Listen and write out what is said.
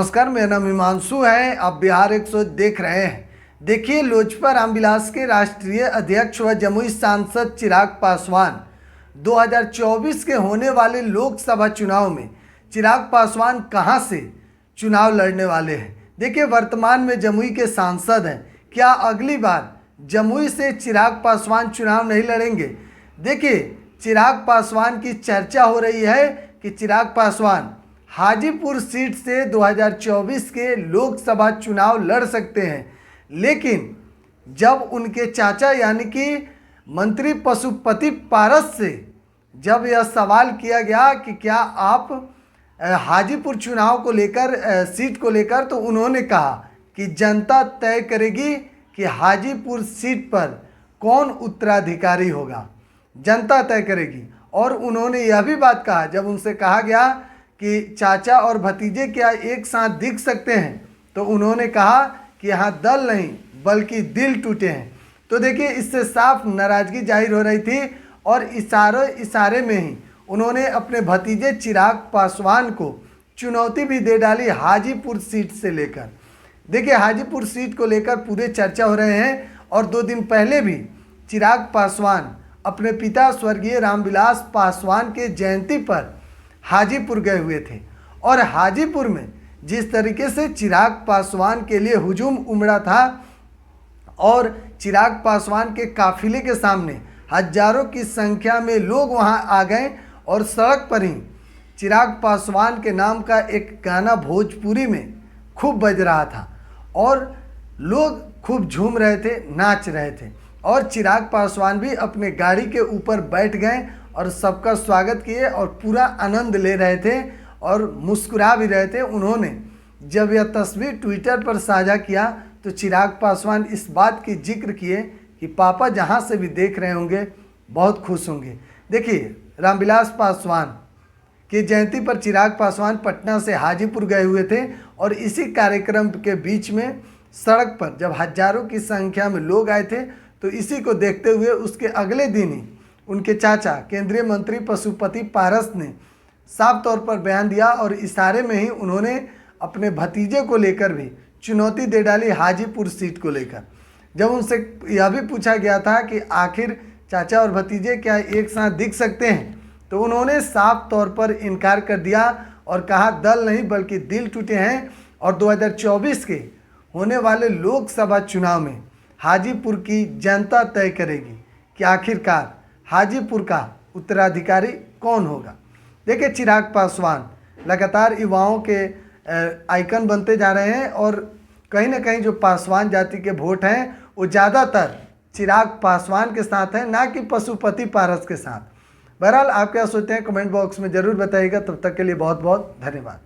नमस्कार, मेरा नाम हिमांशु है। आप बिहार 100 देख रहे हैं। देखिए, लोजपा रामविलास के राष्ट्रीय अध्यक्ष व जमुई सांसद चिराग पासवान 2024 के होने वाले लोकसभा चुनाव में चिराग पासवान कहां से चुनाव लड़ने वाले हैं। देखिए, वर्तमान में जमुई के सांसद हैं। क्या अगली बार जमुई से चिराग पासवान चुनाव नहीं लड़ेंगे? देखिए, चिराग पासवान की चर्चा हो रही है कि चिराग पासवान हाजीपुर सीट से 2024 के लोकसभा चुनाव लड़ सकते हैं। लेकिन जब उनके चाचा यानी कि मंत्री पशुपति पारस से जब यह सवाल किया गया कि क्या आप हाजीपुर चुनाव को लेकर सीट को लेकर, तो उन्होंने कहा कि जनता तय करेगी कि हाजीपुर सीट पर कौन उत्तराधिकारी होगा, जनता तय करेगी। और उन्होंने यह भी बात कहा, जब उनसे कहा गया कि चाचा और भतीजे क्या एक साथ दिख सकते हैं, तो उन्होंने कहा कि यहाँ दल नहीं बल्कि दिल टूटे हैं। तो देखिए, इससे साफ नाराज़गी जाहिर हो रही थी और इशारे में ही उन्होंने अपने भतीजे चिराग पासवान को चुनौती भी दे डाली हाजीपुर सीट से लेकर। देखिए, हाजीपुर सीट को लेकर पूरे चर्चा हो रहे हैं। और 2 दिन पहले भी चिराग पासवान अपने पिता स्वर्गीय रामविलास पासवान के जयंती पर हाजीपुर गए हुए थे। और हाजीपुर में जिस तरीके से चिराग पासवान के लिए हुजूम उमड़ा था और चिराग पासवान के काफिले के सामने हजारों की संख्या में लोग वहां आ गए और सड़क पर ही चिराग पासवान के नाम का एक गाना भोजपुरी में खूब बज रहा था और लोग खूब झूम रहे थे, नाच रहे थे। और चिराग पासवान भी अपने गाड़ी के ऊपर बैठ गए और सबका स्वागत किए और पूरा आनंद ले रहे थे और मुस्कुरा भी रहे थे। उन्होंने जब यह तस्वीर ट्विटर पर साझा किया तो चिराग पासवान इस बात की जिक्र किए कि पापा जहां से भी देख रहे होंगे बहुत खुश होंगे। देखिए, रामविलास पासवान के जयंती पर चिराग पासवान पटना से हाजीपुर गए हुए थे और इसी कार्यक्रम के बीच में सड़क पर जब हजारों की संख्या में लोग आए थे, तो इसी को देखते हुए उसके अगले दिन ही उनके चाचा केंद्रीय मंत्री पशुपति पारस ने साफ तौर पर बयान दिया और इशारे में ही उन्होंने अपने भतीजे को लेकर भी चुनौती दे डाली हाजीपुर सीट को लेकर। जब उनसे यह भी पूछा गया था कि आखिर चाचा और भतीजे क्या एक साथ दिख सकते हैं, तो उन्होंने साफ तौर पर इनकार कर दिया और कहा दल नहीं बल्कि दिल टूटे हैं। और 2024 के होने वाले लोकसभा चुनाव में हाजीपुर की जनता तय करेगी कि आखिरकार हाजीपुर का उत्तराधिकारी कौन होगा। देखिए, चिराग पासवान लगातार युवाओं के आइकन बनते जा रहे हैं और कहीं ना कहीं जो पासवान जाति के वोट हैं वो ज़्यादातर चिराग पासवान के साथ हैं, ना कि पशुपति पारस के साथ। बहरहाल, आप क्या सोचते हैं कमेंट बॉक्स में ज़रूर बताइएगा। तब तक के लिए बहुत बहुत धन्यवाद।